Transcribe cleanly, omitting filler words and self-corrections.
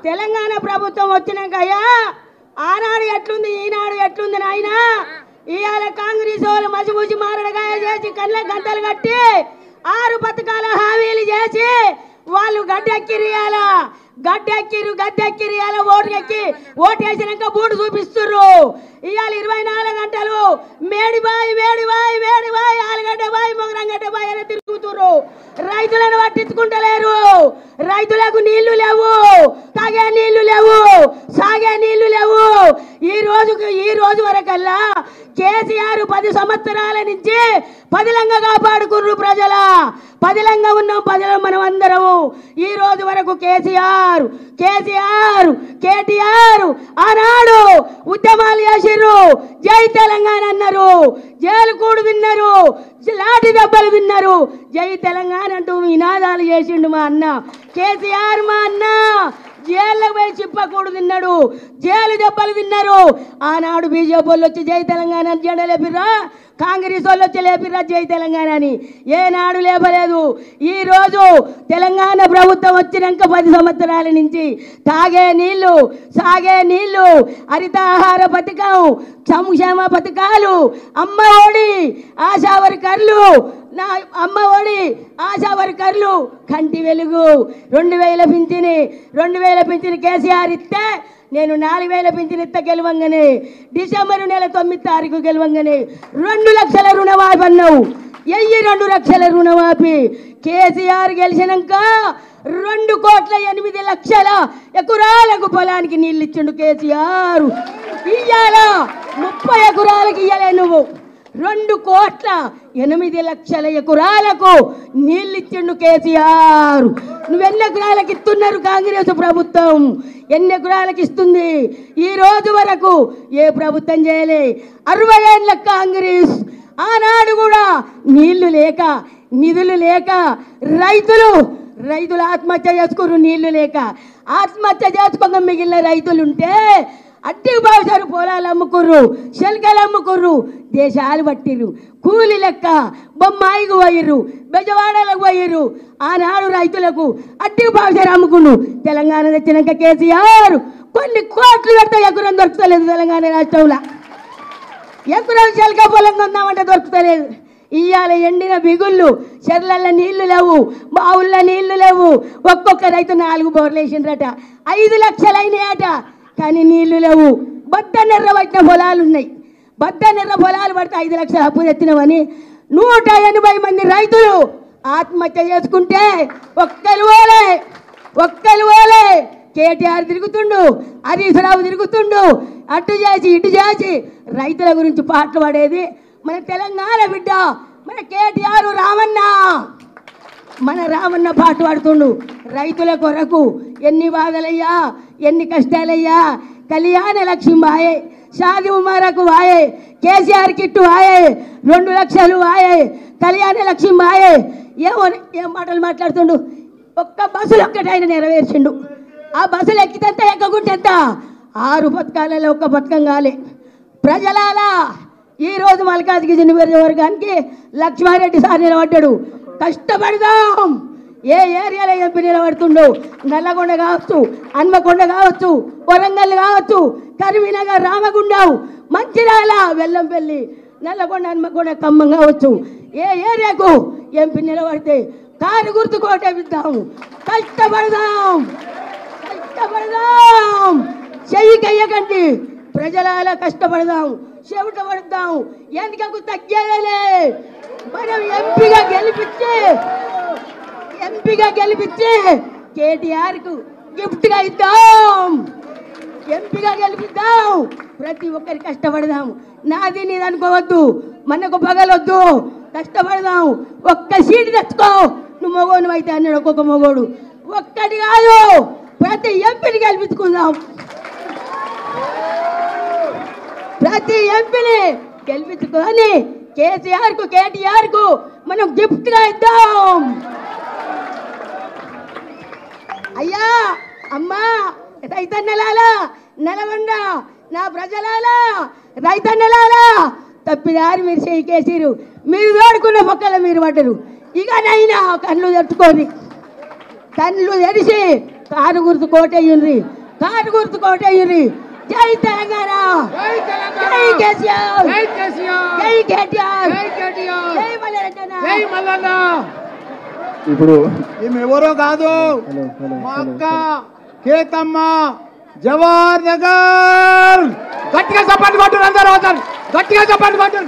తెలంగాణ ప్రభుత్వం వచ్చినాక అయ్యా ఆనాడు ఎట్లుంది ఈనాడు ఎట్లుంది నాయన ఇవాళ కాంగ్రెస్ వాళ్ళు మసిమూసి మారడగాయ చేసి కళ్ళ గంటలు కట్టి 6 పథకాల హామీలు చేసి వాళ్ళు గడ్డెక్కిరు ఓటేసినాక బూటు చూపిస్తుర్రు ఇవాళ 24 గంటలు మేడిబాయి ఆలుగడ్డ బాయి మొగరంగడ్డ బాయి అని తిరుగుతుర్రు రైతులను పట్టించుకుంటలేరు రైతులకు నీళ్లు లేవు తాగే నీళ్లు లేవు సాగే నీళ్లు లేవు ఈ రోజు వరకల్లా కేసీఆర్ 10 సంవత్సరాల నుంచి పదిలంగా కాపాడుకుర్రు ప్రజల పదిలంగా ఉన్నాం పదిలం మనం అందరము ఈ రోజు వరకు కేటీఆర్ ఆనాడు ఉద్యమాలు చేసిర్రు జై తెలంగాణ అన్నారు జైలు కూడు విన్నారు లాఠీ దెబ్బలు విన్నారు జై తెలంగాణ అంటూ నినాదాలు చేసిండు మా అన్న కేసీఆర్ మా అన్న జైల్లో పోయి చిప్పకూడు తిన్నాడు జైలు దెబ్బలు తిన్నారు ఆనాడు బీజేపీ వాళ్ళు వచ్చి జై తెలంగాణ జెండా లేపిర్రా కాంగ్రెస్ వాళ్ళు వచ్చి లేపిర్రా జై తెలంగాణ అని ఏనాడు లేపలేదు ఈ రోజు తెలంగాణ ప్రభుత్వం వచ్చినాక 10 సంవత్సరాల నుంచి తాగే నీళ్లు సాగే నీళ్లు హరితాహార పథకం సంక్షేమ పథకాలు అమ్మ ఒడి ఆశా వర్కర్లు కంటి వెలుగు 2000 పింఛని కేసీఆర్ ఇస్తే నేను 4000 పింఛన్ ఇస్తా గెలవంగానే డిసెంబర్ నెల 9 తారీఖు గెలవంగానే 2 లక్షల రుణమాఫీ అన్నావు 2 లక్షల రుణమాఫీ కేసీఆర్ గెలిచినాక 2,08,00,000 ఎకరాలకు పొలానికి నీళ్ళు ఇచ్చిండు కేసీఆర్ ఇయ్యాల 30 ఎకరాలకు ఇయ్యలే నువ్వు 2,08,00,000 ఎకరాలకు నీళ్ళు ఇచ్చిండు కేసీఆర్ నువ్వెన్ని ఎకరాలకు ఇస్తున్నారు కాంగ్రెస్ ప్రభుత్వం ఎన్ని ఎకరాలకు ఇస్తుంది ఈ రోజు వరకు ఏ ప్రభుత్వం చేయలే 60 ఏళ్ళ కాంగ్రెస్ ఆనాడు కూడా నీళ్లు లేక నిధులు లేక రైతులు ఆత్మహత్య చేసుకురు నీళ్లు లేక ఆత్మహత్య చేసుకోక మిగిలిన రైతులుంటే అట్టికి బాగుసారు పొలాలు అమ్ముకుర్రు శల్కలు అమ్ముకుర్రు దేశాలు పట్టిర్రు కూలి లెక్క బొమ్మాయికి పోయిర్రు బెజవాడలకు పోయిర్రు ఆనాడు రైతులకు అట్టికి బాగుసారు అమ్ముకున్నారు తెలంగాణ తెచ్చినాక కేసీఆర్ కొన్ని కోట్లు పెడితే ఎకరం దొరుకుతలేదు తెలంగాణ రాష్ట్రంలో ఎకరం శల్క పొలం కొందామంటే దొరుకుతలేదు ఇవాళ ఎండిన బిగుళ్ళు చెర్లల్లో నీళ్లు లేవు బావుల్లో నీళ్లు లేవు ఒక్కొక్క రైతు 4 బోర్లు వేసిండ్రట 5 లక్షలు అయినాయట కానీ నీళ్లు లేవు బద్దనెర్ర పట్టిన పొలాలు ఉన్నాయి బద్దనెర్ర పొలాలు పడితే 5 లక్షలు అప్పు తెచ్చినామని 180 మంది రైతులు ఆత్మహత్య చేసుకుంటే ఒక్కలు ఓలే కేటీఆర్ తిరుగుతుండు హరీష్ రావు తిరుగుతుండు అటు చేసి ఇటు చేసి రైతుల గురించి పాటలు పాడేది మన తెలంగాణ బిడ్డ మన కేటీఆర్ రామన్న పాట పాడుతుండు రైతుల కొరకు ఎన్ని బాధలయ్యా ఎన్ని కష్టాలయ్యా కళ్యాణ లక్ష్మి వాయే షాది ఉమారకు వాయే కేసీఆర్ కిట్టు వాయే 2 లక్షలు వాయే కళ్యాణ లక్ష్మి వాయే ఏం మాటలు మాట్లాడుతుండు ఒక్క బస్సులు ఒక్కటి ఆయన నెరవేర్చిండు ఆ బస్సులు ఎక్కితే ఎక్కకుంటే 6 పథకాలలో ఒక్క పథకం కాలే ప్రజలాలా ఈ రోజు మల్కాజ్గిరి నియోజకవర్గానికి లక్ష్మారెడ్డి సార్ నిలబడ్డాడు కష్టపడదాం ఏ ఏరియాలో ఎంపీ నిలబడుతుండో నల్లగొండ కావచ్చు హన్మకొండ కావచ్చు వరంగల్ కావచ్చు కరీంనగర్ రామగుండం మంచిర్యాల వెల్లంపల్లి నల్లగొండ హన్మకొండ ఖమ్మం కావచ్చు ఏ ఏరియాకు ఎంపీ నిలబడితే కారు గుర్తు కోటేద్దాం కష్టపడదాం చెయ్యి కయ్యకండి ప్రజల కష్టపడదాం చెవిట పడదాం ఎందుకు తగ్గేదలే మనం ఎంపీగా గెలిపించి కేటీఆర్కు గిఫ్ట్గా ఇద్దాం ఎంపీగా గెలిపిద్దాం ప్రతి ఒక్కరికి కష్టపడదాం నాది నీది అనుకోవద్దు మనకు పగలొద్దు కష్టపడదాం ఒక్క సీటు తెచ్చుకో నువ్వు మగోను అయితే అన్నాడు ఒక్కొక్క మగోడు ఒక్కటి కాదు ప్రతి ఎంపీని గెలిపించుకుందాం ప్రతి ఎంపీని గెలిపించుకొని కేటీఆర్కు మనం గిఫ్ట్గా ఇద్దాం అయ్యా అమ్మా రైతన్నలాలా నల్గొండ నా ప్రజలాలా రైతన్నలాలా తప్పిదారి మీరు చేసిరు మీరు తోడుకున్న పక్కల మీరు పడ్డరు ఇక నైనా కళ్ళు తట్టుకొని కళ్ళు తెరిచి కారు గుర్తు కోటయ్యుండ్రి, కారు గుర్తు కోటయ్యుండ్రి. జై తెలంగాణ, జై కేసీఆర్, జై కేటీఆర్, జై మల్లన్న. ఇప్పుడు ఈమె ఎవరో కాదు, మా అక్క కేతమ్మ జవహర్ నగర్. గట్టిగా చప్పట్లు కొట్టు అందరూ, గట్టిగా చప్పట్లు కొట్టు.